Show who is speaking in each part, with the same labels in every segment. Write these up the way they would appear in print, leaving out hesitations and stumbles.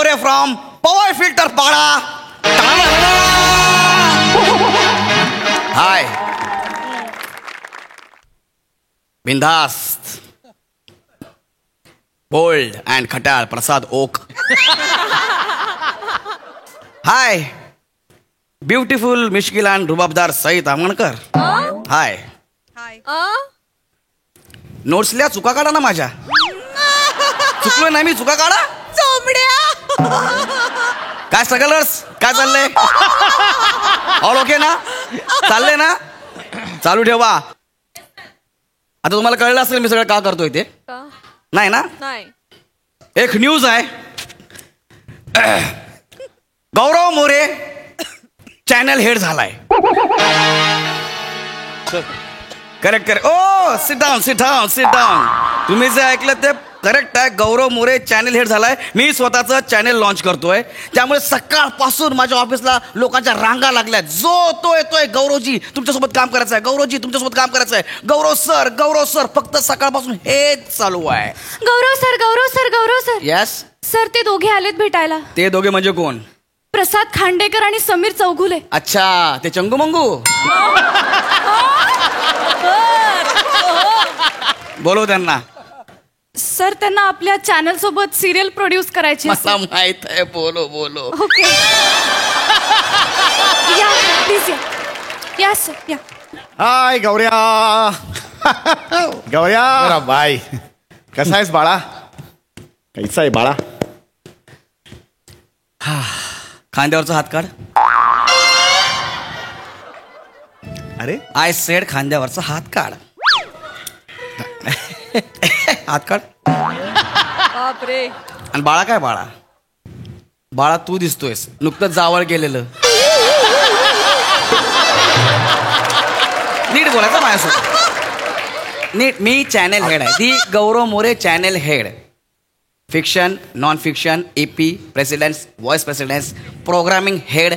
Speaker 1: More from power filter पाडा. Hi बिंदास्त bold and खटाळ प्रसाद ओक. हाय ब्युटिफुल मिश्किल अँड रुबाबदार सईद आमणकर. हाय नोट्स लिहा, चुका काढा ना माझ्या. चुकलो नाही मी, चुका काढा. काय स्ट्रगलर्स, काय चाललंय? ऑल ओके ना? चाललंय ना? चालू ठेवा. आता तुम्हाला कळलं असेल मी सगळं का करतोय ते. नाही ना?
Speaker 2: नाही.
Speaker 1: एक न्यूज आहे. गौरव मोरे चॅनल हेड झालाय. Correct correct. Oh sit down sit down sit down. तुम्ही जे ऐकलं ते करेक्ट आहे. गौरव मोरे चॅनल हेड झालाय. मी स्वतःचं चॅनल लॉन्च करतोय. त्यामुळे सकाळपासून माझ्या ऑफिसला लोकांच्या रांगा लागल्यात. जो तो येतोय, गौरवजी तुमच्यासोबत काम करायचं आहे, गौरवजी तुमच्यासोबत काम करायचं आहे, गौरव सर. फक्त सकाळपासून हेच चालू आहे.
Speaker 2: गौरव सर.
Speaker 1: येस
Speaker 2: सर ते दोघे आलेत भेटायला.
Speaker 1: ते दोघे म्हणजे कोण?
Speaker 2: प्रसाद खांडेकर आणि समीर चौगुले.
Speaker 1: अच्छा ते चंगू मंगू. बोलव त्यांना.
Speaker 2: सर त्यांना आपल्या चॅनल सोबत सिरियल प्रोड्यूस करायची.
Speaker 1: मला माहित आहे. बोलो.
Speaker 2: ओके या प्लीज या सर या.
Speaker 3: हाय गौऱ्या. गौऱ्या बाय, कसा आहेस बाळा? कैसा आहे बाळा?
Speaker 1: खांद्यावरचा हात काढ.
Speaker 3: अरे
Speaker 1: आय सेड खांद्यावरचा हात काढ. हात काढ.
Speaker 2: बापरे.
Speaker 1: आणि बाळा काय बाळा तू दिसतोयस. नुकतंच जावळ गेलेलं. नीट बोलायचं माझ्यासोबत. नीट. मी चॅनल हेड आहे. The Gaurav More channel head. Fiction, non fiction, EP, presidents, vice presidents, programming head,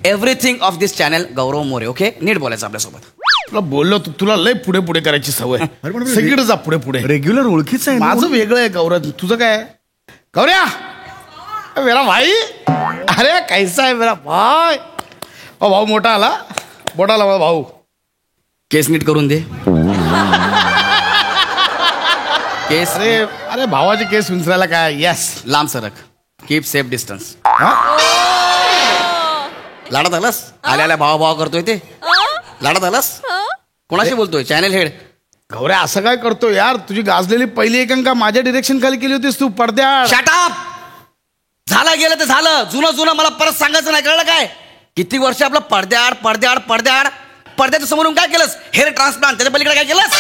Speaker 1: everything of this channel Gaurav More. Okay नीट बोलायचं आपल्यासोबत.
Speaker 4: तुला बोललो तुला लय पुढे करायची सवय. सगळीकडे जा पुढे.
Speaker 3: रेग्युलर ओळखीच आहे.
Speaker 4: माझं वेगळं आहे गौरव, तुझं काय? गौऱ्या मेरा भाई. अरे कैसा आहे मेरा भाई? भाऊ मोठा आला भाऊ.
Speaker 1: केस नीट करून दे. केस
Speaker 4: अरे भावाचे केस विंचरायला काय? यस
Speaker 1: लांब सरक. Keep safe distance. लाडत आलास? आल्या भावा करतोय ते. लाडत आलास? कोणाशी बोलतोय? Channel head.
Speaker 4: गौऱ्या असं काय करतो यार? तुझी गाजलेली पहिली एकांका माझ्या डिरेक्शन खाली केली होतीस तू पडद्यात.
Speaker 1: Shut up. झालं गेलं ते झालं. जुनं मला परत सांगायचं नाही, कळलं काय? किती वर्ष आपलं पडद्याआड. पडद्याच्या समोरून काय केलंस? Hair transplant. त्याच्या पलीकडे काय केलंस?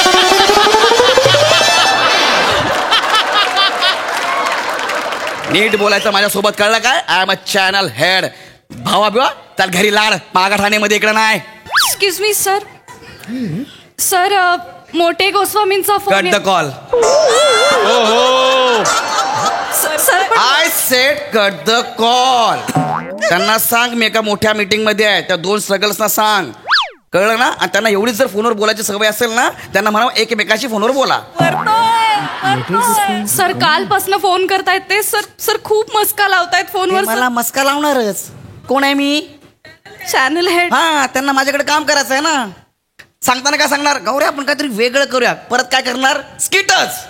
Speaker 1: नीट बोलायचं माझ्यासोबत, कळलं काय? I am a channel head. भावा त्याला घरी लाड. मागाठाण्यामध्ये इकडे नाही.
Speaker 2: एक्सक्यूज मी सर मोठे गोस्वामींचा phone.
Speaker 1: Cut the call.
Speaker 2: Sir
Speaker 1: I said cut the call. त्यांना सांग मी एका मोठ्या मीटिंग मध्ये आहे. त्या 2 स्ट्रगल्सना सांग, कळलं ना? आणि त्यांना एवढीच जर फोनवर बोलायची सवय असेल ना, त्यांना म्हणा एकमेकाशी फोनवर बोला.
Speaker 2: सर कालपासून फोन करतायत ते. सर खूप मस्का लावतायत फोनवर.
Speaker 1: मला मस्का लावणारच. कोण आहे मी?
Speaker 2: Channel head.
Speaker 1: हा त्यांना माझ्याकडे काम करायचं आहे ना. सांगताना काय सांगणार? गौऱ्या आपण काहीतरी वेगळं करूया. परत काय करणार? स्किटच.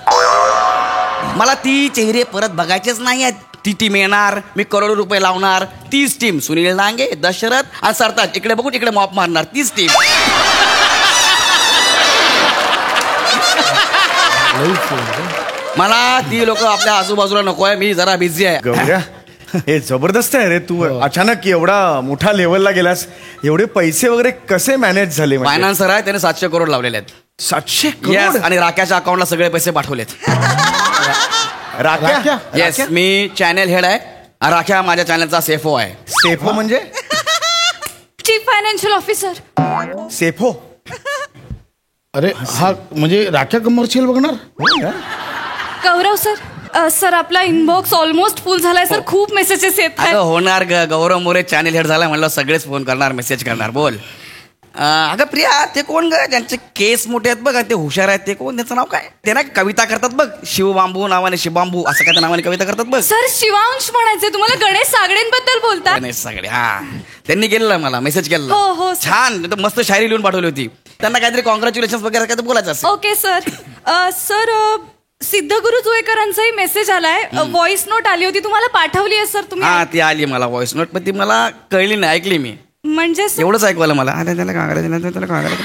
Speaker 1: मला ती चेहरे परत बघायचेच नाही आहेत. ती टीम येणार, मी करोडो रुपये लावणार. तीच टीम. सुनील डांगे, दशरथ आणि सरताज. इकडे बघून इकडे मॉप मारणार. तीच टीम. मला ती लोक आपल्या आजूबाजूला नको आहे. मी जरा बिझी आहे.
Speaker 3: गौऱ्या हे जबरदस्त आहे रे. तू अचानक एवढा मोठा लेवलला गेलास. एवढे पैसे वगैरे कसे मॅनेज झाले?
Speaker 1: फायनान्सर आहे, त्याने 700 करोड लावलेले आहेत.
Speaker 3: 700
Speaker 1: येस.
Speaker 3: करोड?
Speaker 1: आणि राख्याच्या अकाउंटला सगळे पैसे पाठवलेत.
Speaker 3: राख्या?
Speaker 1: येस. मी चॅनल हेड आहे. राख्या माझ्या चॅनलचा सेफो आहे.
Speaker 3: सेफो म्हणजे?
Speaker 2: Chief financial officer.
Speaker 3: सेफो?
Speaker 4: अरे हा म्हणजे राख्या कमर्शियल बघणार?
Speaker 2: गौरव सर आपला इनबॉक्स ऑलमोस्ट फुल झालाय सर. खूप मेसेजेस येत आहेत.
Speaker 1: होणार ग. गौरव मोरे चॅनल हेड झाला म्हणलं सगळेच फोन करणार, मेसेज करणार. बोल. अगं प्रिया ते कोण ग ज्यांचे केस मोठे आहेत बघ आणि ते हुशार आहेत ते कोण, त्यांचं नाव काय? ते ना कविता करतात बघ, शिवबांबू नावाने, शिवबांबू असं काय त्या नावाने कविता करतात बघ.
Speaker 2: सर शिवांश म्हणायचे तुम्हाला, गणेश सागडेंबद्दल बोलता.
Speaker 1: गणेश सगळे, हा त्यांनी केलेलं मला मेसेज केलेला.
Speaker 2: हो, हो, सर.
Speaker 1: छान, तर मस्त शायरी लिहून पाठवली होती. त्यांना काहीतरी कॉंग्रॅच्युलेशन वगैरे काय बोलायचं असेल.
Speaker 2: Okay sir. सर सिद्धगुरु जुळेकरांचाही मेसेज आलाय, व्हॉइस नोट आली होती, तुम्हाला पाठवली आहे सर तुम्ही.
Speaker 1: हा ती आली मला व्हॉइस नोट, पण ती मला कळली नाही, ऐकली मी.
Speaker 2: म्हणजे सर
Speaker 1: एवढंच ऐकवायला मला. अरे त्याला काय करायचं, त्याला काय करायचं.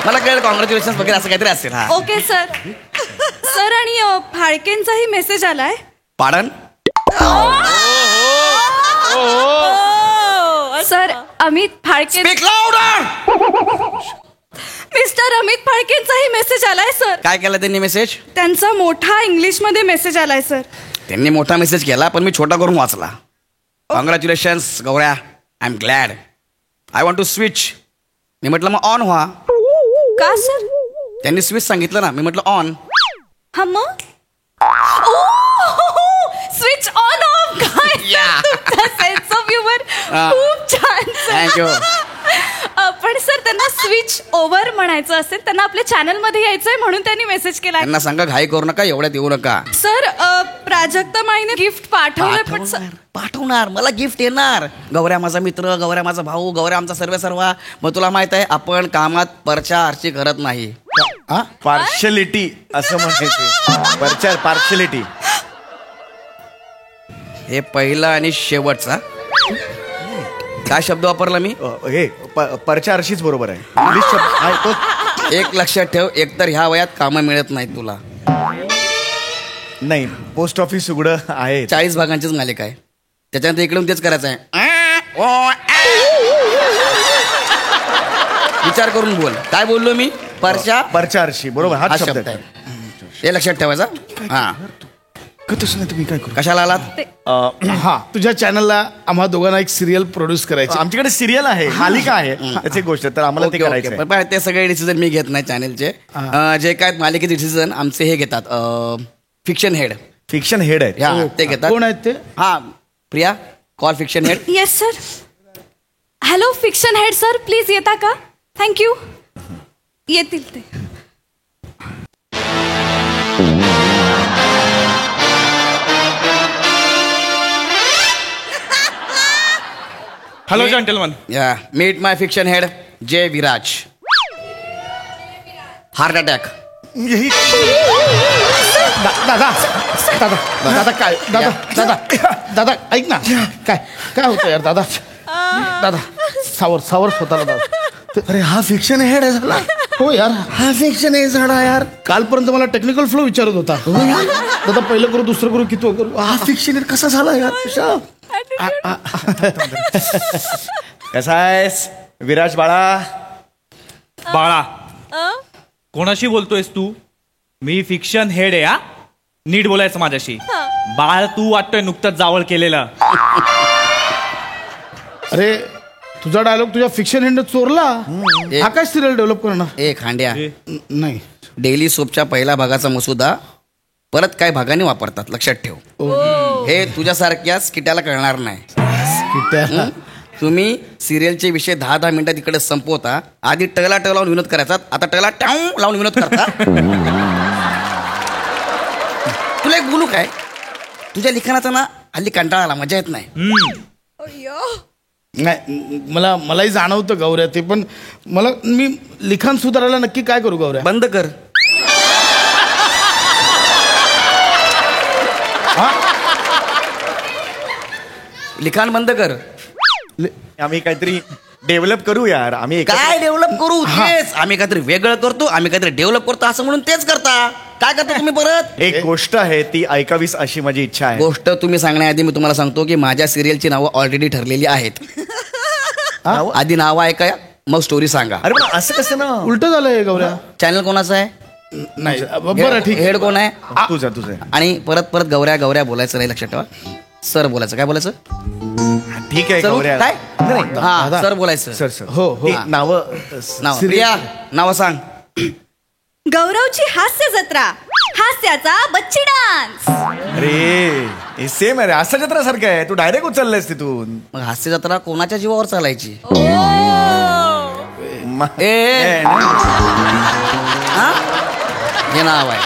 Speaker 1: मला कळलं कॉंग्रॅच्युलेशन वगैरे असं काहीतरी असेल. हा
Speaker 2: ओके सर. सर आणि फाळकेंचाही मेसेज आलाय.
Speaker 1: पाडण.
Speaker 2: Sir Amit Phalke,
Speaker 1: Speak louder!
Speaker 2: Mister Amit फाळकेंचाही मेसेज आलाय सर.
Speaker 1: काय केलं त्यांनी मेसेज?
Speaker 2: त्यांचा मोठा इंग्लिश मध्ये मेसेज आलाय सर.
Speaker 1: त्यांनी मोठा मेसेज केला पण मी छोटा करून वाचला. Congratulations Gaurya, I am glad. I want to switch. मी म्हटलं मग ऑन व्हा.
Speaker 2: का सर?
Speaker 1: त्यांनी स्विच सांगितलं ना, मी म्हटलं ऑन.
Speaker 2: हा मग स्विच ऑन ऑफ. काय सेन्स ऑफ ह्युमर, खूप छान
Speaker 1: थँक्यू.
Speaker 2: पण सर त्यांना स्विच ओव्हर म्हणायचं असेल, त्यांना आपल्या चॅनल मध्ये यायचंय म्हणून त्यांनी मेसेज केलाय.
Speaker 1: त्यांना सांगा घाई करू नका, एवढ्यात येऊ नका.
Speaker 2: सर प्राजक्ता माईने गिफ्ट पाठवलंय पण सर.
Speaker 1: पाठवणार, मला गिफ्ट येणार. गौऱ्या माझा मित्र, गौऱ्या माझा भाऊ, गौऱ्या आमचा सर्व. मग तुला माहित आहे आपण कामात परचा आरची करत नाही.
Speaker 3: पार्शलिटी असं म्हणायचे. पार्शलिटी
Speaker 1: हे पहिला आणि शेवटचा. काय शब्द वापरला मी?
Speaker 3: हे परच्या आरशीच बरोबर आहे. इंग्लिश शब्द आहे तो.
Speaker 1: एक लक्षात ठेव, एकतर ह्या वयात कामं मिळत नाहीत तुला.
Speaker 3: नाही, पोस्ट ऑफिस उघडं आहे.
Speaker 1: 40 भागांचीच मालिका आहे, त्याच्यानंतर इकडून तेच करायचं आहे. विचार करून बोल. काय बोललो मी?
Speaker 3: परच्या आरशी बरोबर,
Speaker 1: हा
Speaker 3: हा
Speaker 1: शब्द
Speaker 3: शब्द
Speaker 1: आहे. हे लक्षात ठेवायचा. हा
Speaker 3: तसं नाही तुम्ही काय करू.
Speaker 1: कशाला आलात?
Speaker 4: हा तुझ्या चॅनलला आम्हा दोघांना एक सिरियल प्रोड्यूस करायची.
Speaker 3: आमच्याकडे सिरियल आहे, मालिका आहे, त्याची गोष्ट, तर आम्हाला ते
Speaker 1: ओके, ओके.
Speaker 3: करायचं आहे.
Speaker 1: पण ते सगळे डिसिजन मी घेत नाही चॅनलचे. जे काय मालिकेचे डिसिजन आमचे हे घेतात, फिक्शन हेड.
Speaker 3: फिक्शन हेड आहे.
Speaker 1: हा ते घेतात.
Speaker 4: कोण आहेत ते?
Speaker 1: हा Priya, call fiction head.
Speaker 2: Yes sir. Hello fiction head sir, please येता का? थँक्यू. येतील ते.
Speaker 5: Hello gentleman.
Speaker 1: या मीट माय फिक्शन हेड जे विराज. Heart attack.
Speaker 4: दादा काय दादा ऐक ना, काय होतं यार दादा. दादा सावर स्वतःला दादा.
Speaker 3: अरे हा फिक्शन हेड आहे झाला.
Speaker 4: हो यार,
Speaker 3: हा फिक्शन हे झाला यार.
Speaker 4: कालपर्यंत मला टेक्निकल फ्लो विचारत होता. दादा पहिलं करू, दुसरं करू, किती करू.
Speaker 3: हा फिक्शन हेड कसा झाला यार. कसा आहेस विराज बाळा?
Speaker 5: बाळा, कोणाशी बोलतोयस तू? मी फिक्शन हेड आहे. हा नीट बोलायचं माझ्याशी. बाळ तू वाटतोय नुकतंच जावळ केलेलं.
Speaker 4: अरे तुझा डायलॉग तुझ्या फिक्शन हेडनं चोरला. हा काय सिरियल डेव्हलप करणार?
Speaker 1: ए खांड्या,
Speaker 4: नाही.
Speaker 1: डेली सोपच्या पहिल्या भागाचा मसुदा परत काही भागाने वापरतात, लक्षात ठेव. हे तुझ्यासारख्या स्किटाला कळणार नाही. तुम्ही सिरियलचे विषय 10-10 मिनिटात इकडे संपवता. आधी टला लावून विनोद करायचा, आता टला टाऊ लावून विनोद करता. तुला एक बोलू काय, तुझ्या लिखाणाचा ना हल्ली कंटाळा आला, मजा येत नाही.
Speaker 4: नाही मलाही जाणवतं गौऱ्या ते, पण मी लिखाण सुधारायला नक्की काय करू गौऱ्या?
Speaker 1: बंद कर. लिखाण बंद कर.
Speaker 3: आम्ही काहीतरी डेव्हलप करू यार. आम्ही
Speaker 1: काय डेव्हलप करू? तेच आम्ही काहीतरी वेगळं करतो, आम्ही काहीतरी डेव्हलप करतो असं म्हणून तेच करता. काय करता तुम्ही परत?
Speaker 3: एक गोष्ट आहे ती ऐकावीस अशी माझी इच्छा आहे.
Speaker 1: गोष्ट तुम्ही सांगण्याआधी मी तुम्हाला सांगतो की माझ्या सिरियलची नावं ऑलरेडी ठरलेली आहेत. आधी नावं ऐका, मग स्टोरी सांगा.
Speaker 3: अरे पण असं कसं ना,
Speaker 4: उलट झालंय गौऱ्या.
Speaker 1: चॅनल कोणाचं आहे?
Speaker 4: नाही बरं ठीक आहे.
Speaker 1: हेड कोण आहे?
Speaker 3: तुझं
Speaker 1: आणि परत गौऱ्या बोलायचं नाही, लक्षात ठेवा. सर बोलायचं. काय बोलायचं?
Speaker 3: ठीक आहे
Speaker 1: सर
Speaker 3: गौऱ्या.
Speaker 1: काय?
Speaker 3: नाही,
Speaker 1: हा सर बोलायचं.
Speaker 3: सर
Speaker 4: हो
Speaker 3: नावं
Speaker 1: नाव प्रिया, नाव सांग.
Speaker 6: गौरवची हास्य जत्रा.
Speaker 2: हास्याचा बच्ची डान्स.
Speaker 3: अरे हे सेम आहे रे, आस्था जत्रासारखं आहे. तू डायरेक्ट उचललायस तिथून.
Speaker 1: मग हास्य जत्रा कोणाच्या जीवावर चालायची?
Speaker 3: म-
Speaker 1: ए हा? हे नाव आहे.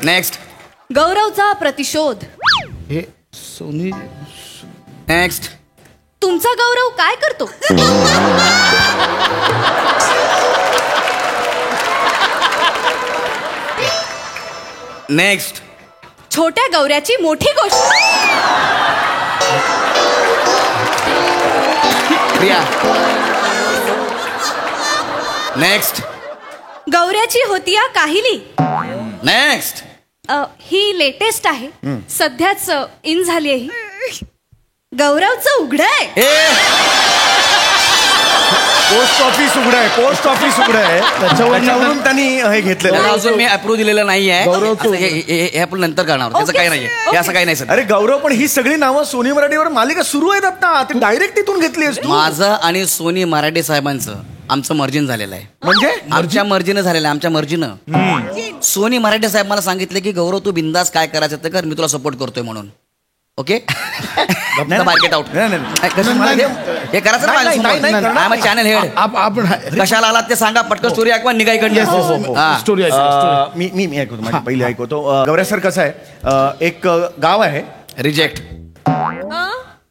Speaker 1: नेक्स्ट.
Speaker 2: गौरवचा प्रतिशोध.
Speaker 4: हे सोनी
Speaker 1: नेक्स्ट.
Speaker 2: तुमचा गौरव काय करतो?
Speaker 1: नेक्स्ट.
Speaker 2: छोट्या गौऱ्याची मोठी गोष्ट.
Speaker 1: प्रिया. नेक्स्ट.
Speaker 2: गौऱ्याची होती काहिली.
Speaker 1: नेक्स्ट.
Speaker 2: ही लेटेस्ट आहे, सध्याच इन झाली आहे ही. गौरवचं उघडय.
Speaker 3: पोस्ट ऑफिस उघडं आहे, पोस्ट ऑफिस उघडं आहे. त्याच्यावरून त्यांनी हे घेतलेलं
Speaker 1: त्याला
Speaker 3: आहे.
Speaker 1: अजून मी अप्रूव्ह दिलेलं नाहीये.
Speaker 4: गौरव
Speaker 1: असं हे आपण नंतर करणार. त्याचं
Speaker 2: Okay,
Speaker 1: काही नाहीये. हे
Speaker 2: okay.
Speaker 1: असं काही नाही सर.
Speaker 3: अरे गौरव, पण ही सगळी नावं सोनी मराठीवर मालिका सुरू आहेत आता. ती डायरेक्ट तिथून घेतली आहेस तू.
Speaker 1: माझं आणि सोनी मराठे साहेबांचं आमचं मर्जिन झालेलं आहे.
Speaker 3: म्हणजे
Speaker 1: आमच्या मर्जीनं झालेलं आहे. आमच्या मर्जीनं. सोनी मराठे साहेब मला सांगितले की गौरव तू बिंदास काय करायचं ते कर, मी तुला सपोर्ट करतोय म्हणून. ओके. Market out.
Speaker 3: नाही, नाही.
Speaker 1: हे करायचं
Speaker 3: नाही, नाही, नाही,
Speaker 1: ना. I channel head.
Speaker 4: आपण
Speaker 1: कशाला आलात ते सांगा पटकन. स्टोरी ऐकवा निघा इकडनं. हा.
Speaker 4: स्टोरी
Speaker 3: मी ऐकतो माझी पहिली ऐकवतो. गौऱ्या सर कसं आहे, एक गाव आहे.
Speaker 1: रिजेक्ट.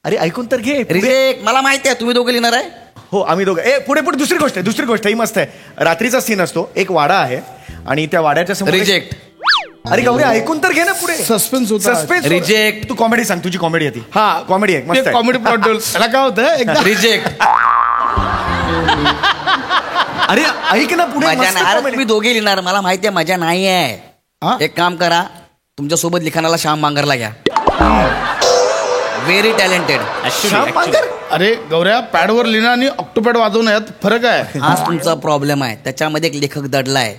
Speaker 3: अरे ऐकून तर घे.
Speaker 1: रिजेक्ट. मला माहिती आहे तुम्ही दोघं लिहिणार आहे.
Speaker 3: हो आम्ही दोघं. पुढे दुसरी गोष्ट ही मस्त आहे. रात्रीचा सीन असतो, एक वाडा आहे आणि त्या वाड्याच्या समोर
Speaker 1: रिजेक्ट.
Speaker 3: अरे गौरी ऐकून तर घे ना पुढे.
Speaker 4: सस्पेन्स होता.
Speaker 3: सस्पेन्स.
Speaker 1: Reject.
Speaker 3: तू कॉमेडी सांग, तुझी कॉमेडी आहे ती.
Speaker 4: हा
Speaker 3: कॉमेडी आहे, मस्त आहे.
Speaker 4: कॉमेडी प्लॉट त्याला काय होतं एकदा
Speaker 1: रिजेक्ट.
Speaker 3: अरे ऐक ना पुढे,
Speaker 1: मजा
Speaker 3: मस्त
Speaker 1: नाही. अरे
Speaker 3: comedy.
Speaker 1: तुम्ही दोघे लिहिणार, मला माहिती आहे मजा नाही
Speaker 4: हा?
Speaker 1: आहे. एक काम करा, तुमच्या सोबत लिखाणाला श्याम बांगरला घ्या. Very talented.
Speaker 3: श्याम बांगर?
Speaker 4: अरे गौऱ्या, पॅडवर लिहिणं आणि ऑक्टोपॅड वाजवणं यात फरक आहे.
Speaker 1: हाच तुमचा प्रॉब्लेम आहे. त्याच्यामध्ये एक लेखक दडलाय,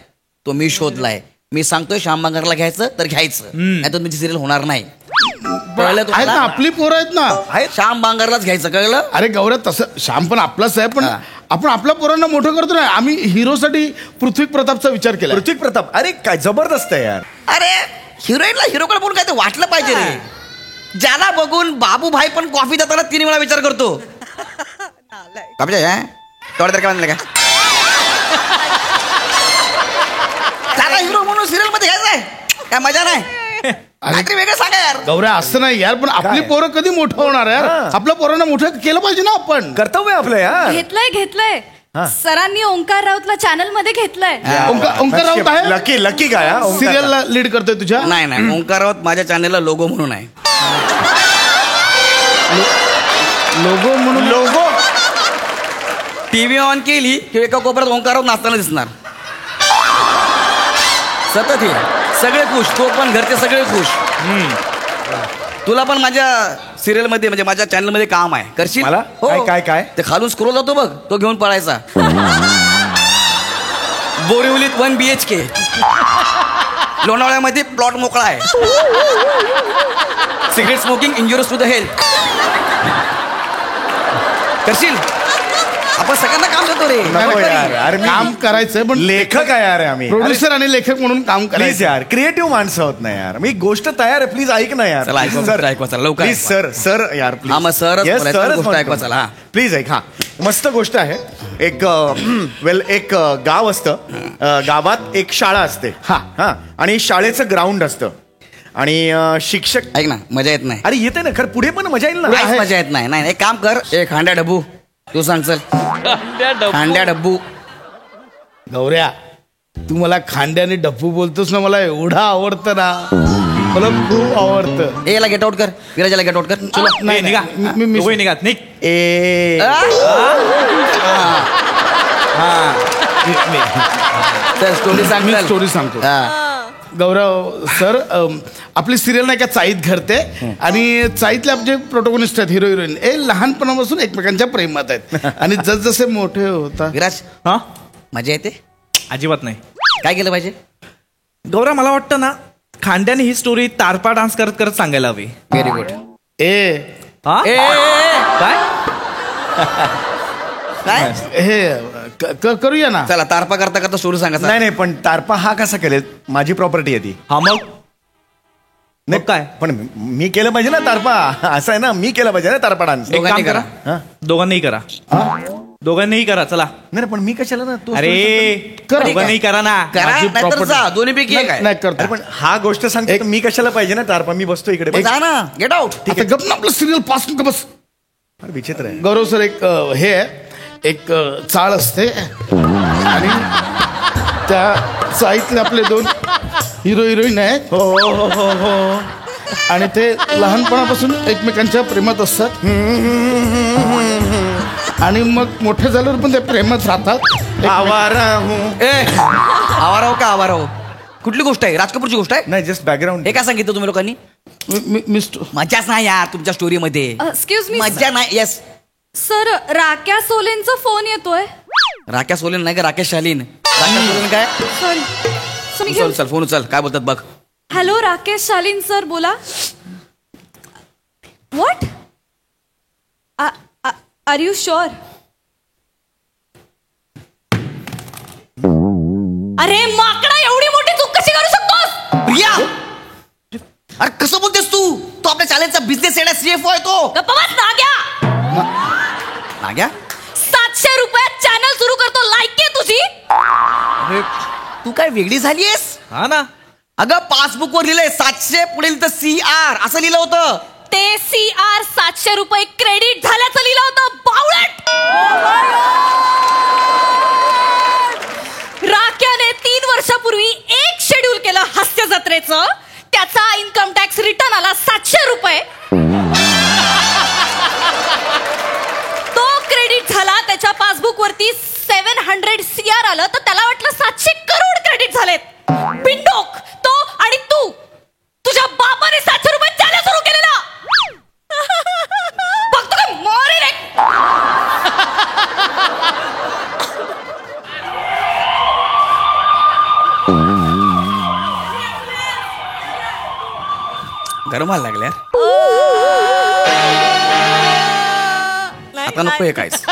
Speaker 1: तो मी शोधलाय. मी सांगतोय श्याम बांगरला घ्यायचं तर घ्यायचं, नाही तर तुमची सिरियल होणार नाही. कळलं
Speaker 4: आहेत ना,
Speaker 1: तुम्हाला?
Speaker 4: आपली पोरं आहेत ना.
Speaker 1: श्याम बांगरलाच घ्यायचं, कळलं?
Speaker 4: अरे गौऱ्या, तसं श्याम पण आपलाच आहे, पण
Speaker 1: हा.
Speaker 4: आपण आपल्या पोरांना मोठं करतो ना. आम्ही हिरोसाठी पृथ्वी प्रतापचा विचार केला.
Speaker 3: पृथ्वी प्रताप. अरे काय जबरदस्त आहे यार.
Speaker 1: अरे हिरोईनला हिरोकडे बघून काय ते वाटलं पाहिजे रे. ज्याला बघून बाबूभाई पण कॉफी देताना 3 वेळा विचार करतो. कॉफी तेवढं तर काय म्हणलं का? त्याला हिरो म्हणून सिरियल मध्ये घ्यायचंय काय? मजा नाही. काहीतरी वेगळं सांगा यार.
Speaker 4: गौऱ्या, असं नाही यार, पण आपली पोरं कधी मोठं होणार यार.
Speaker 3: हा.
Speaker 4: आपल्या पोरांना मोठं केलं पाहिजे ना आपण.
Speaker 3: कर्तव्य आपलं यार.
Speaker 2: घेतलंय.
Speaker 3: हा.
Speaker 2: सरांनी ओंकार राऊतला चॅनल मध्ये घेतलंय.
Speaker 4: ओंकार राऊत आहे,
Speaker 3: लकी काय हा? ओंकार.
Speaker 4: सिरियलला लीड करतोय तुझ्या.
Speaker 1: नाही ओंकार राऊत माझ्या चॅनलला लोगो म्हणून आहे.
Speaker 4: लोगो म्हणून.
Speaker 3: लोगो.
Speaker 1: टीव्ही ऑन केली की एका कोपऱ्यात ओंकार राऊत नाचताना दिसणार. सतत हे सगळे खुश, तो पण घरचे सगळे खुश. तुला पण माझ्या सिरियल मध्ये म्हणजे माझ्या चॅनल मध्ये काम आहे, करशील?
Speaker 3: मला?
Speaker 1: हो.
Speaker 3: काय?
Speaker 1: ते खालून स्क्रोल जातो बघ, तो घेऊन पळायचा. बोरिवलीत 1 BHK, लोणावळ्यामध्ये प्लॉट मोकळा आहे. Cigarette smoking injurious to the health. करशील? आपण सगळ्यांना काम देतो रे.
Speaker 3: नको यार. अरे मी
Speaker 4: काम करायचंय, पण
Speaker 3: लेखक आहे यार आम्ही.
Speaker 4: प्रोड्युसर आणि लेखक म्हणून काम
Speaker 3: प्लीज
Speaker 4: करायचं.
Speaker 3: यार, क्रिएटिव्ह माणसं होत नाही यार. मी गोष्ट तयार आहे, प्लीज ऐक ना यार.
Speaker 1: चला, ऐकवा, चला, लवकर
Speaker 3: प्लीज
Speaker 1: ऐकवा.
Speaker 3: सर यार प्लीज.
Speaker 1: हा, मग सरच बोलायचं, गोष्ट ऐकवा, चला, हा.
Speaker 3: प्लीज ऐक. हा मस्त गोष्ट आहे. एक गाव असतं, गावात एक शाळा असते. हा आणि शाळेचं ग्राउंड असतं आणि शिक्षक.
Speaker 1: ऐक ना, मजा येत नाही.
Speaker 3: अरे येते ना खरं, पुढे पण मजा येईल ना.
Speaker 1: काहीच मजा येत नाही. नाही एक काम कर, एक हांड्या डब्बू तू सांग. चल, हांड्या डब्बू.
Speaker 4: गौऱ्या, तू मला खांद्याने डप्पू बोलतोस ना, मला एवढं आवडतं ना, मला खूप आवडतं.
Speaker 1: ए, याला गेट आउट कर, विराजाला गेट आउट कर. चलो.
Speaker 4: नाही,
Speaker 5: निघा.
Speaker 4: मी
Speaker 5: दोघंही निघा. निघ.
Speaker 3: ए
Speaker 1: चल, स्टोरी सांग.
Speaker 4: मी
Speaker 1: चल.
Speaker 4: स्टोरी सांगतो.
Speaker 1: हा.
Speaker 4: गौरव सर, आपली सिरियल नाही का चाईत घडते, आणि चाईतले आपले प्रोटोगोनिस्ट आहेत, हिरो हिरोईन, हे लहानपणापासून एकमेकांच्या प्रेमात आहेत. आणि जसजसे मोठे होतात.
Speaker 1: विराज,
Speaker 5: हा,
Speaker 1: मजा येते.
Speaker 5: अजिबात नाही.
Speaker 1: काय केलं पाहिजे?
Speaker 5: गौरव, मला वाटतं ना, खांद्याने ही स्टोरी तारपा डान्स करत करत सांगायला हवी.
Speaker 1: Very good.
Speaker 5: हा?
Speaker 1: ए,
Speaker 5: काय?
Speaker 1: काय?
Speaker 4: हे करूया ना.
Speaker 1: चला तारपा करता करता स्टोरी सांगा
Speaker 3: नाही नाही, पण तारपा हा कसा केले? माझी प्रॉपर्टी आहे ती.
Speaker 5: हा मग
Speaker 3: नाही
Speaker 5: काय?
Speaker 3: पण मी केलं पाहिजे ना तारपा. असं आहे ना, मी केलं पाहिजे ना तारपा डान्स.
Speaker 5: एक काम
Speaker 1: दोघांनी
Speaker 5: करा.
Speaker 3: हा?
Speaker 5: दोघांनीही करा. दोघांनीही करा चला.
Speaker 3: नाही पण मी कशाला ना तू
Speaker 5: अरे
Speaker 4: कर.
Speaker 5: दोघांनीही करा ना.
Speaker 1: करा
Speaker 4: माझी
Speaker 1: नाहीतर
Speaker 4: property.
Speaker 1: जा दोन्हीपैकी एक आहे.
Speaker 4: नाही करतो.
Speaker 3: अरे पण हा गोष्ट सांगते मी कशाला पाहिजे ना तारपा. मी बसतो इकडे.
Speaker 1: जा ना गेट आउट.
Speaker 4: आता गप ना, आपलं सिरियल पासून का बस.
Speaker 3: फार विचित्र आहे.
Speaker 4: गौरव सर, एक हे आहे, एक चाळ असते आणि त्या चाळीतले आपले 2 हिरो हिरोईन आहेत. हो. आणि ते लहानपणापासून एकमेकांच्या प्रेमात असतात आणि मग मोठे झाल्यावर पण ते प्रेमात राहतात.
Speaker 3: आवारा हूं.
Speaker 1: आवारा हो का आवारा हो? कुठली गोष्ट आहे? राज कपूरची गोष्ट आहे?
Speaker 3: नाही जस्ट बॅकग्राऊंड.
Speaker 1: हे काय सांगितलं तुम्ही लोकांनी? मजाच नाही यार तुमच्या स्टोरी मध्ये.
Speaker 2: एक्सक्यूज मी
Speaker 1: मजा नाही. येस.
Speaker 2: सर, राक्या सोलेंचा फोन येतोय.
Speaker 1: राकेश सोलेन नाही का? राकेश शालीन. राकेश सोलेन काय?
Speaker 2: सॉरी.
Speaker 1: चल चल फोन उचल. काय बोलतात बघ.
Speaker 2: हॅलो राकेश शालीन सर, बोला. व्हॉट? Are you sure? अरे माकडा, एवढी मोठी चूक कशी करू शकतोस?
Speaker 1: प्रिया, अरे कसं बोलतेस तू? तो आपल्या शाळेचा बिझनेस हेड CFO आहे तो.
Speaker 2: गप्प बस नाग्या.
Speaker 1: नाग्या?
Speaker 2: 700 रुपयात चॅनल सुरू करतो. लायकी आहे तुझी?
Speaker 1: अरे तू काय वेगळी झालीयस?
Speaker 5: हा ना.
Speaker 1: अगं पासबुक वर लिहिलंय 700 पुढील तर CR असं लिहिलं होतं.
Speaker 2: ते CR 700 रुपये क्रेडिट झाल्याचं लिहिलं होतं. बावळट. राक्याने 3 वर्षापूर्वी एक शेड्यूल केलं हास्य जत्रेचं. त्याचा इन्कम टॅक्स रिटर्न आला 700 रुपये. तो क्रेडिट झाला. त्याच्या पासबुक वरती 700 CR आलं तर त्याला वाटलं 700 करोड क्रेडिट झालेत. बिंडोक तो आणि तू, तुझ्या बापाने 700 रुपये चॅनल सुरू केलेला. बघतो काय मोरे रे.
Speaker 1: गरम व्हायला लागल्या. आता नको हे कायच.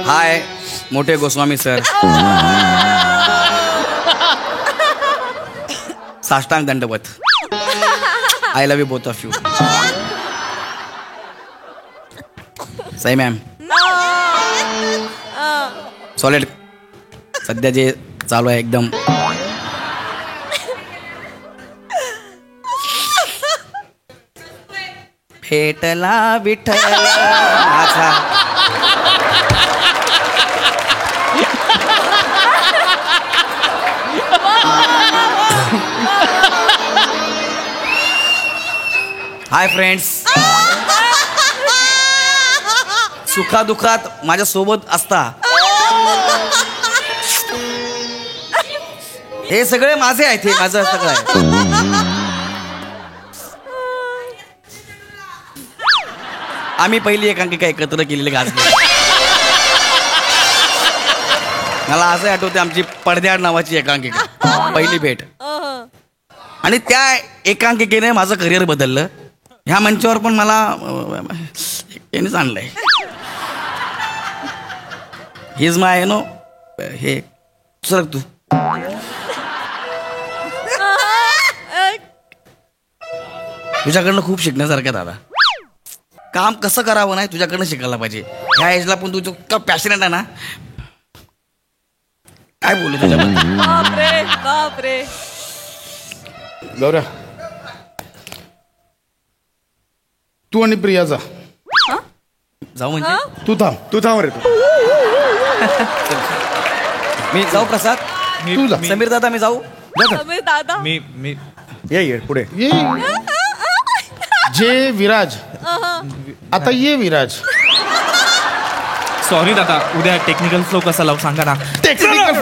Speaker 1: हाय मोठे गोस्वामी सर. साष्टांग दंडवत. I love you both of you. Sai ma'am. Solid. सध्या जे चालू आहे एकदम. भेटला विठ्ठल माझा. Hi friends. सुखादुखात माझ्या सोबत असता. हे सगळे माझे आहेत. हे माझं सगळं आहे. आम्ही पहिली एकांकिका एकत्र केलेली गाजली. मला असं आठवते आमची पडद्याआड नावाची एकांकिका पहिली भेट. आणि त्या एकांकिकेने माझं करिअर बदललं. ह्या मंचावर पण मला यानेच आणलंय. हिज माय नो हे सर तू. तुझ्याकडनं खूप शिकण्यासारखं दादा. काम कसं करावं नाही तुझ्याकडनं शिकायला पाहिजे. ह्या एजला पण तू इतका पॅशनेट आहे ना. काय बोलू तुझ्याबद्दल.
Speaker 2: बापरे बापरे.
Speaker 4: गौऱ्या, तू आणि प्रिया जा.
Speaker 1: जाऊ म्हणजे
Speaker 4: तू थांब
Speaker 3: रे तू.
Speaker 1: मी जाऊ प्रसाद.
Speaker 4: तू जा.
Speaker 1: समीर दादा मी जाऊ.
Speaker 2: दादा
Speaker 5: मी
Speaker 3: ये पुढे
Speaker 4: ये. जे विराज. आता ये विराज.
Speaker 5: सॉरी दादा, उद्या टेक्निकल फ्लो कसा लावू सांगा ना.
Speaker 4: टेक्निकल